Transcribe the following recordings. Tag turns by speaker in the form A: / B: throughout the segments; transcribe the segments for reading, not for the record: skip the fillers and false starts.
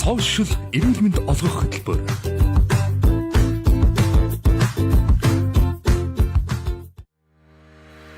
A: Social эрүүл мэнд олгох хөтөлбөр.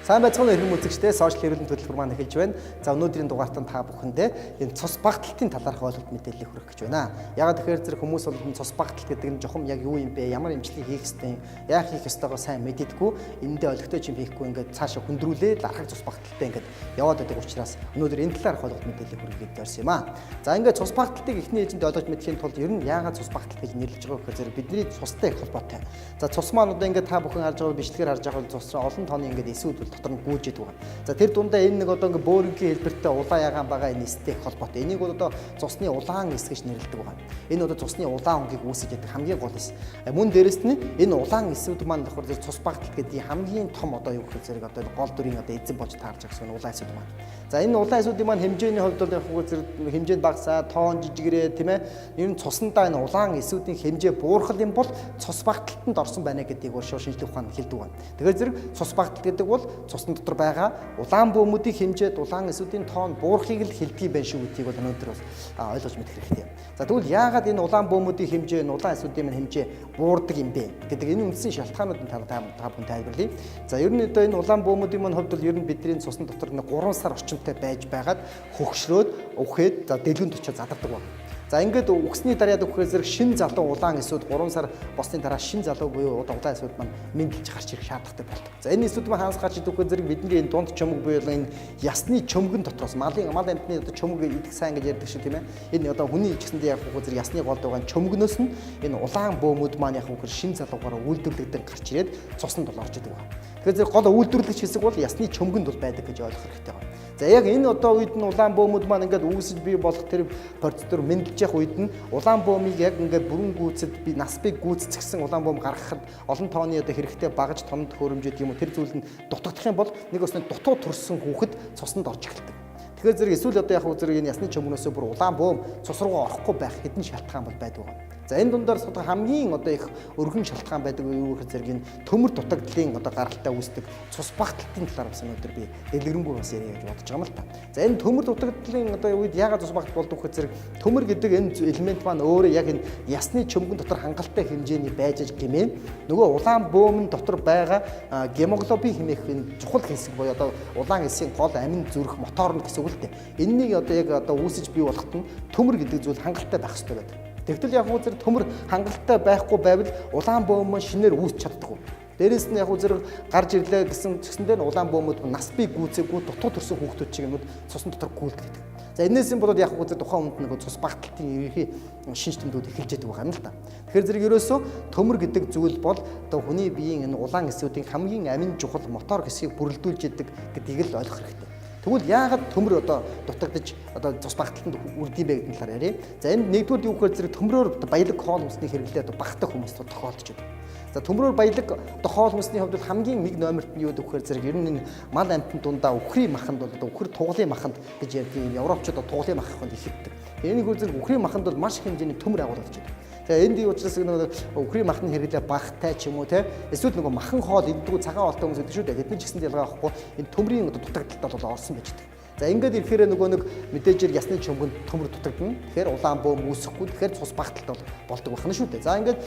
B: Сайн байцгаана уу иргэн үзэгчдээ, сошиал эрүүл мэндийн төлөвлөгөө маань эхэлж байна. За өнөөдрийн дугаартаа та бүхэндээ энэ цус багталтын талаарх ойлголт мэдээлэл хүргэх гэж байна. Ягаад тэгэхээр зэрэг хүмүүс бол энэ цус багталт гэдэг нь жохом яг юу юм бэ? Ямар эмчилгээ хийх ёстой, яах хийх ёстойгоо сайн мэддэггүй. Энэндээ олигтой юм хийхгүй ингээд цаашаа хүндрүүлээд архаг цус багталттай ингээд яваад байдаг учраас өнөөдөр энэ талаарх ойлголт мэдээлэл хүргэгээд зорьсон юм аа. За ингээд цус багталтыг эхний ээлжинд ойлгож мэдхийн тулд ер нь яагаад цус багталт гэж нэрлэж байгаа гэхээр зэрэг бидний цустай их холбоотой. За цус маань одоо ингээд та бүхэн харж байгаа бичлэгээр харж байгаа цус олон тооны ингээд эсүүд дотор нь гүйжээд байгаа. За тэр дундаа энэ нэг одоо ингээ бөөрингийн хэлбэртэй улаан ягаан байгаа энэ эстэй холбоотой. Энийг бол одоо цусны улаан эс гэж нэрлэдэг байгаа. Энэ одоо цусны улаан өнгийг үүсгэж яадаг хамгийн гол эс. Мөн дээрэс нь энэ улаан эсүүд маань давхар зэрэг цус багталт гэдэг хамгийн том одоо юу гэх зэрэг одоо гол дүрийн одоо эзэн болж таарж байгаа гэсэн улаан эсүүд маань. За энэ улаан эсүүдийн маань хэмжээний хувьд бол яг зэрэг хэмжээнд багасаа, тоон жижигрээ тийм ээ. Ер нь цуснаа энэ улаан эсүүдийн хэмжээ буурхал юм бол цус багталтанд орсон байна гэдгийг уушаа шинжлэх ухаан хэлдэг байна. Тэгэхээр зэрэг цус багталт гэдэг бол цусны дотор байгаа улаан бөөмүүдийн хэмжээд улаан эсүүдийн тоон буурахыг л хэлдэг юм байна шүү гэдгийг бол өнөөдөр бас ойлгож мэдэх хэрэгтэй. За тэгвэл яагаад энэ улаан бөөмүүдийн хэмжээ, улаан эсүүдийн хэмжээ буурдаг юм бэ гэдэг энэ үндсэн шалтгаануудыг та бүхэн тайлбарлая. За ер нь одоо энэ улаан бөөмүүдийн маань хувьд бол ер нь бидний цусны дотор 3 сар орчимтай байж байгаад хөгшрөөд, үхээд за дэлгүүнд очиж задардаг байна. За ингээд үхсний дараа өгөхөөр зэрэг шин залуу улаан эсүүд 3 сар босны дараа шин залуу буюу улаан эсүүд маань мэндэлж гарч ирэх шаардлагатай болдог. За энэ эсүүд маань хаанаас гарч идэх вэ зэрэг бидний энэ дунд чөмөг буюу энэ ясны чөмгөн дотроос мал амтны одоо чөмөг идэх сайн гэж ярьдаг шиг тийм ээ. Энэ одоо хүний ичгэсэндээ яг хөө зэрэг ясны голд байгаа чөмгнөөс нь энэ улаан бөөмүүд маань яг хөө шин залуугаараа үйлдвэрлэгдэн гарч ирээд цуснд бол орж идэг байна. Тэгэхээр зэрэг гол үйлдвэрлэгч хэсэг бол ясны чөмгөнд бол байдаг гэж ойлгох хэрэгтэй байна. За яг энэ одоо үед нь улаан бөөмүүд маань ингээд үүсэж бий болох тэр процедур мэндэлж явах үед нь улаан бөөмийг яг ингээд бүрэн гүйцэд би насбыг гүйцэтгэсэн улаан бөөм гаргахад олон тооны одоо хэрэгтэй багаж томд хөрөмжөд юм уу тэр зүйл нь дутагдах юм бол нэг өснө дутуу төрсөн хүүхэд цуснд орж эхэлдэг. Тэгэхээр зэрэг эсвэл одоо яг зэрэг энэ ясны чөмгнөөсөө бүр улаан бөөм цус руу орохгүй байх хэдэн шалтгаан бол байдаг. За энэ дундаар хамгийн одоо их өргөн шалтгаан байдаг юу гэхээр зэрэг энэ төмөр дутагдлын одоо гаралтай үүсдэг цус багталтын талаар бас өнөөдөр би дэлгэрэнгүй бас яриа гэж бодож байгаа юм л та. За энэ төмөр дутагдлын одоо үед яагаад цус багт болдог гэхээр зэрэг төмөр гэдэг энэ элемент маань өөрөө яг энэ ясны чөмгөн дотор хангалттай хэмжээний байж гэмээн нөгөө улаан бөөмн дотор байгаа гемоглобин хэмээх энэ чухал хэсэг буюу одоо улаан эсийн гол амин зүрх мотор нь гэсэн үг л дээ. Энэнийг одоо яг одоо үүсэж бий болоход нь төмөр гэдэг зүйл хангалттай байх хэрэгтэй байдаг. Тэгтэл яг үзэр төмөр хангалттай байхгүй байвал улаан бөөм шинээр үүсч чаддаггүй. Дээрээс нь яг үзэр гарч ирлээ гэсэндээ улаан бөөмүүд нас бий гүйцээгүй дутуу төрсөн хүүхдүүд чиг юмуд цусны дотор гүйлдэг гэдэг. За энэс юм болоод яг үзэр тухайн хүнд нэг цус багталтын ерөнхий шинж тэмдгүүд эхэлж яддаг байгаа юм л та. Тэгэхээр зэрэг ерөөсөө төмөр гэдэг зүйл бол одоо хүний биеийн энэ улаан эсүүдийн хамгийн амин чухал мотор хэсгийг бүрэлдүүлж яддаг гэдгийг л ойлгох хэрэгтэй. Тэгвэл яагаад төмөр одоо дутагдж одоо цус багталтанд үрдэм бэ гэдэг талаар ярив. За энэ нэгдүгээр юу гэхээр зэрэг төмрөөр баялаг хоол хүнсний хэрэглээ одоо багтах хүмүүс тохиолдож байна. За төмрөөр баялаг одоо хоол хүнсний хувьд хамгийн нэг номерт нь юу гэхээр зэрэг ер нь энэ мал амтны дундаа үхрийн маханд бол одоо үхэр тугалын маханд гэж ярьдаг юм европчууд тугалын маханд ихэддэг. Энийг үзэл үхрийн маханд бол маш хэмжээний төмөр агуулж байна. За энд юу учраас үхрийн махны хэрэглээ багтай ч юм уу те эсвэл нөгөө махан хоол иддэг цагаан хоолтой хүмүүс гэдэг шүү дээ. Тэдний ч гэсэн ялгаа авахгүй энэ төмрийн одоо дутагдaltaд бол орсон байж байгаа. За ингээд ирэхээр нөгөө нэг мэдээж ясны чөмгөнд төмөр дутагдана. Тэгэхээр улаан бөөм үүсэхгүй. Тэгэхээр цус багталт болдог байна шүү дээ. За ингээд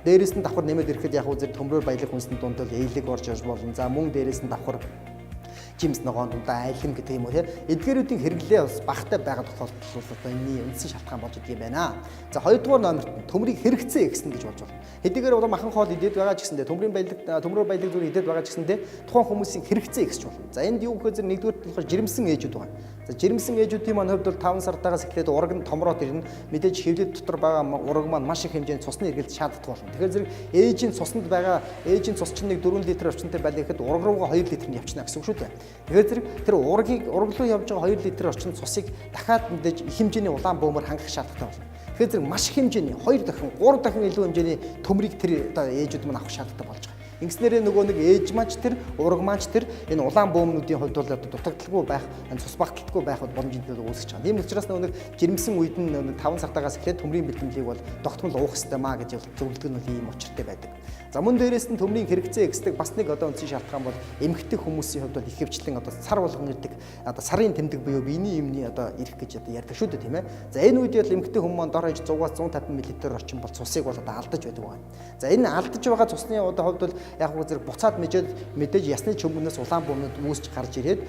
B: дээрээс нь давхар нэмээд ирэхэд яг үзэр төмрөөр баялаг хүнсний дунд бол ээлэг орж ирж болно. За мөн дээрээс нь давхар жимс ногоон дундаа айлм гэдэг юм уу тийм эдгээрүүдийн хэрэглээ бас багтай байгаа тохиолдол бол одоо энэний үндсэн шалтгаан болж идэг юм байна. За хоёрдугаар номерт нь төмрийг хэрэгцээ ихсэн гэж болж байна. Хэдийгээр одоо махан хоол идээд байгаа ч гэсэндээ төмрөөр баялаг зүйл идээд байгаа ч гэсэндээ тухайн хүмүүсийн хэрэгцээ ихсэж болно. За энд юу гэхээр нэгдүгээр болохоор жирэмсэн ээжүүд байна. За жирэмсэн ээжүүдийн маань хувьд бол 5 сартаагаас эхлээд ураг нь томроод ирнэ. Мэдээж хөвлөд дотор байгаа ураг маань маш их хэмжээний цусны эргэлт шаарддаг болно. Тэгэхээр зэрэг ээжийн цуснд байгаа ээжийн цус чинь нэг 4 литр орчинтой байлаа гэхэд ураг руугаа 2 литр нь явчихна гэсэн үг шүү дээ. Тэгэхээр зэрэг тэр ураг руу явж байгаа 2 литр орчим цусыг дахиад мэдээж их хэмжээний улаан бөөмөр хангах шаардлагатай болно. Тэгэхээр зэрэг маш хэмжээний 2 дахин 3 дахин илүү хэмжээний төмрийг тэр одоо ээжүүд маань авах шаардлагатай болж байгаа. Ингэснээрээ нөгөө нэг ээж маань ч тэр, ураг маань ч тэр энэ улаан бөмбөнүүдийн хувьд бол дутагдaltaгүй байх, цус багталтгүй байх боломжтой үүсэж байгаа. Тийм учраас нөгөө нэг жирэмсэн үед нь 5 сартаагаас эхлээд төмрийн бэлтгэлийг бол тогтмол уух хэрэгтэй маа гэж зөвлөдөг нь ийм учиртай байдаг. За мөн дээрээс нь төмрийн хэрэгцээ эксдэг бас нэг үндсэн шалтгаан бол эмэгтэй хүмүүсийн хувьд бол ихэвчлэн сар болгон ирдэг сарын тэмдэг буюу биений юмны ирэх гэж ярьдаг шүү дээ, тийм ээ. За энэ үед бол эмэгтэй хүмүүс дор хаяж 100-аас 150 мл орчим бол цусыг бол алдаж байдаг байна. За энэ алдаж байгаа цусны хувьд бол яг гоо зэрэг буцаад мэдээж ясны чөмгнөөс улаан бөмбөнд үүсч гарч ирээд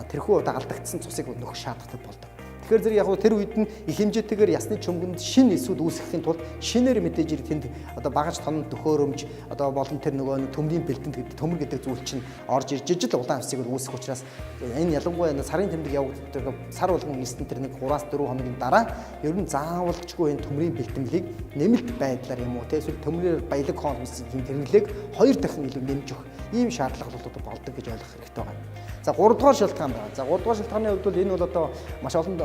B: тэрхүү алдагдсан цусыг нөхөх шаардлагатай болдог. Тэгэхээр зэрэг яг тэр үед нь их хэмжээтэйгээр ясны чөмгөнд шин эсүүд үүсгэхийн тулд шинээр мэдээж тэнд багаж тоног төхөөрөмж болон тэр нөгөө төмрийн бэлтэнд гэдэг төмөр гэдэг зүйл чинь орж ирж ижил улаан усыг үүсгэх учраас энэ ялангуяа сарын тэмдэг явагддаг сар болгон нийслэн тэр нэг 3-4 хоногийн дараа ер нь заавалжгүй энэ төмрийн бэлтгэлийг нэмэлт байдлаар юм уу эсвэл төмрийн баялаг хоолмсын хэрэглээг 2 дахин илүү нэмж өгөх ийм шаардлага болдог гэж ойлгох хэрэгтэй байна. За 3 дугаар шалтгаан байна. За 3 дугаар шалтгааны хувьд бол энэ бол маш олон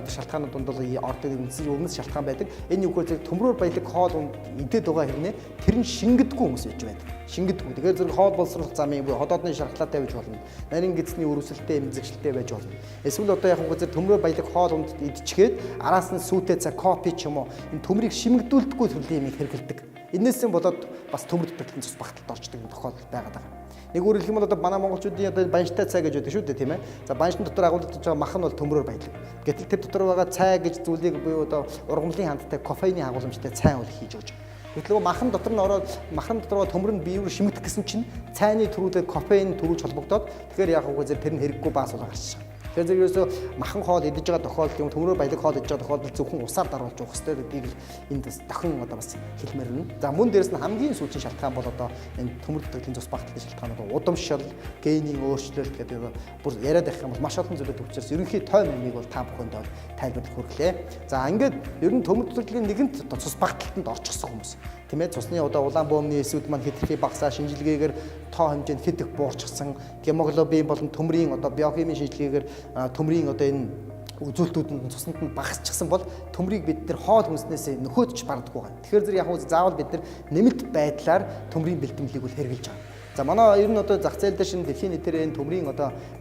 B: шалтгаанууд донд бол ордог өмнөс шалтгаан байдаг. Энэ юу гэхээр төмрөөр баялаг хоол идээд байгаа хэрнээ тэр нь шингэдэггүй хүмүүс байж байдаг. Шингэдэггүй. Тэгэхээр зэрэг хоол боловсруулах замын буюу ходоодны шархлаатай байж болно. Нарийн гэцний өрөвсөлттэй эмзэгшилтэй байж болно. Эсвэл яг хөө төмрөөр баялаг хоол идчихээд араас нь сүйтэй цаа кофе ч юм уу энэ төмрийг шимэгдүүлдэггүй төрлийн юм хэрэгэлдэг. Энээс нь болоод бас төмөр дутагдлын цус багталд орчдөг тохиолдол байгаад байгаа. Нэг үгээр хэлэх юм бол манай монголчуудын банштай цай гэж байдаг шүү дээ, тийм ээ. За баншны дотор агуулгадж байгаа мах нь бол төмрөөр баялаг. Гэтэл тэр дотор байгаа цай гэж зүйлийг буюу ургамлын хандтай кофеины агуулмжтай цай бол хийж өгч. Гэтэл махан дотор нь ороод махан дотор төмөр нь биеэр шимэгдэх гэсэн чинь цайны төрүүлээ кофеин төрүүлж холбогдоод тэгэхээр яг үгээр тэр нь хэрэггүй баас бол гарч байгаа. Тэгэхээр ерөөсөө махан хоол идэж байгаа тохиолдол юм төмрөөр баялаг хоол идэж байгаа тохиолдол зөвхөн усаар даруулж уух хэрэгтэй гэдгийг энд бас дахин бас хэлмээр нь. За мөн дээрэс нь хамгийн сүүлийн шалтгаан бол энэ төмөр дутагдлын цус багталтын шалтгаанууд удамшил, генийн өөрчлөлт гэдэг бүр яриад байх юм бол маш олон зүйлүүд учраас ерөнхий тойм юмыг бол та бүхэнд тайлбарлах хүргэлээ. За ингээд ер нь төмөр дутагдлын нэгэнт цус багталтанд орчихсон хүмүүс тийм ээ цусны улаан бөмбөний эсүүд маань хэтрхий багасаа шинжилгээгээр тоо хэмжээнд хэд их буурчихсан гемоглобин болон төмрийн биохимийн шинжилгээгээр төмрийн энэ үзүүлэлтүүд нь цуснд нь багасчихсан бол төмрийг бид нар хоол хүнснээс нөхөөдч бардаггүй байна. Тэгэхээр зэрэг яг заавал бид нар нэмэлт байдлаар төмрийн бэлтгэлийг бол хэрэгжилж байгаа. За манай ер нь зах зээл дээр шинэ дэлхийн нийтээр энэ төмрийн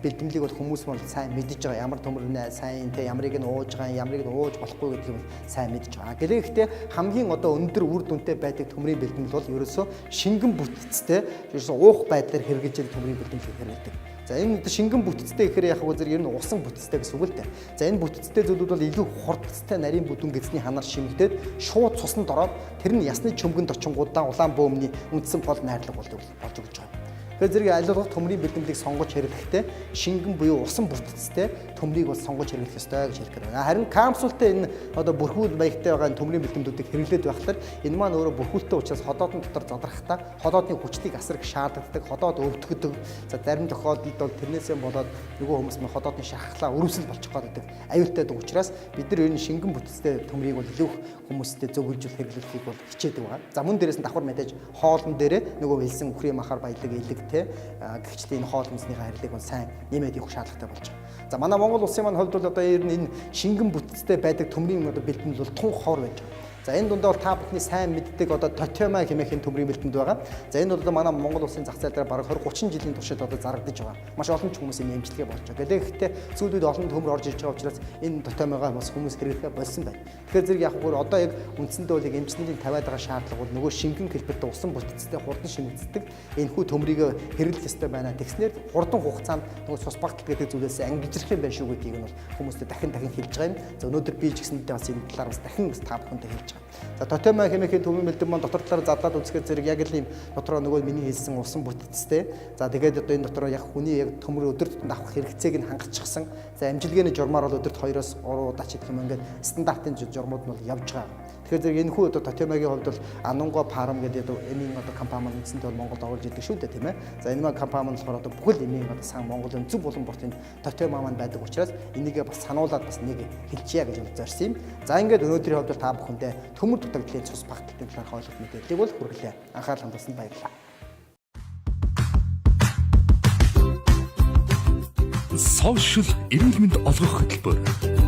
B: бэлтгэлийг бол хүмүүс бол сайн мэдж байгаа. Ямар төмөр нэ сайн те ямарыг нь ууж байгаа, ямарыг нь ууж болохгүй гэдгийг бол сайн мэдж байгаа. Гэхдээ хамгийн өндөр үр дүнтэй байдаг төмрийн бэлтгэл бол ерөөсөө шингэн бүтцтэй ерөөсөө уух байдлаар хэрэгжилж төмрийн бэлтгэлийг хэрэглэдэг. За энэ шингэн бүтцтэй гэхээр яг зэрэг ер нь усан бүтцтэй гэсэн үг л дээ. За энэ бүтцтэй зүйлүүд бол илүү хурдцтай нарийн бүдүүн гэзний ханаар шимэгдээд шууд цуснд ороод тэр нь ясны чөмгөнд очингуудаа улаан бөмбөний үндсэн пол найрлага болж өгч байгаа. Тэгэхээр зэрэг аливаа төмрийн бэлтгэлийг сонгож хэрэглэхдээ шингэн буюу усан бүтцтэй төмрийг бол сонгож хэрэглэх ёстой гэж хэлэх гээд байна. Харин капсултай энэ бүрхүүл маягтай байгаа төмрийн бэлтгэлүүдийг хэрэглээд байхлаар энэ маань өөрөө бүрхүүлтэй учраас ходоодны дотор задрахтаа ходоодны хүчнийг асар их шаардлагадаг, ходоод өвдөгдөг. За зарим тохиолдолд бол тэрнээсээ болоод нөгөө хүмүүс маань ходоодны шархлаа өрөвсөл болчих гээд байдаг. Аюултай учраас бид нар энэ шингэн бүтцтэй төмрийг бол илүү хүмүүстэй зөвлөж хэрэглэхийг бол хичээдэг байна. За мөн дээрээс нь давхар мэдээж хоолн дээрээ нөгөө хэлсэн үхрийн махаар баялаг элэг гэвчлээ энэ хоол хүнсний хайрлыг бол сайн нэмээд явах шаардлагатай болж байгаа. За манай Монгол улсын маань хувьд бол ер нь энэ шингэн бүтцтэй байдаг төмрийн бэлтгэл бол тун хор байж байгаа. За энэ дундаа бол та бүхний сайн мэддэг тотема хэмээх төмрийн бэлтгэнд байгаа. За энэ бол манай Монгол улсын зах зээл дээр бараг 20-30 жилийн туршид зарагдаж байгаа. Маш олон ч хүмүүсийн эмчилгээ болж байгаа. Гэхдээ сүүлүүд олон төмөр орж ирж байгаа учраас энэ тотемагаа бас хүмүүс хэрэглэхэ болсон байна. Тэгэхээр зэрэг яг гоо одоо яг үндсэндээ бол эмчнэрийн тавиад байгаа шаардлага бол нөгөө шингэн хэлбэрт усан бүтцтэй хурдан шимэгддэг энэхүү төмрийг хэрэглэх ёстой байна. Тэгснээр хурдан хугацаанд нөгөө цус багтал гэдэг зүйлээс ангижрах юм байна шүү гэдгийг нь бол хүмүүстээ дахин хэлж байгаа юм. За өнөөдөр би ч гэсэндээ бас энэ талаар бас дахин та бүхэндээ хэлж байгаа. За тотема хэмээх төмөр бэлтгэл маань дотор талаар задлаад үзэхэд зэрэг яг л ийм дотроо нөгөө миний хэлсэн усан бүтцтэй. За тэгээд одоо энэ дотроо яг хүний яг төмөр өдөрт авах хэрэгцээг нь хангацчихсан. За амжилгээний журмаар бол өдөрт 2-оос 3 удаа ч гэх юм ингээд стандартын журмууд нь бол явж байгаа. Тэгэхээр зэрэг энэ хүү одоо тотемагийн хувьд бол Анунго Farm гэдэг эмийн компани маань үндсэндээ бол Монголд оруулж идэг шүү дээ, тийм ээ. За энэ маань компани маань болохоор одоо бүхэл эмийн сан Монголын зөв болон бортын тотема маань байдаг учраас энийгээ бас сануулад бас нэг хэлчихье гэж зорьсон юм. За ингээд өнөөдрийн хувьд та бүхэндээ төмөр дутагдлын цус багталтын талаар ойлголт мэдээллийг бол хүргэлээ. Анхаарал хандуулсанд баярлалаа.
A: Social эрүүл мэнд олгох хөтөлбөр.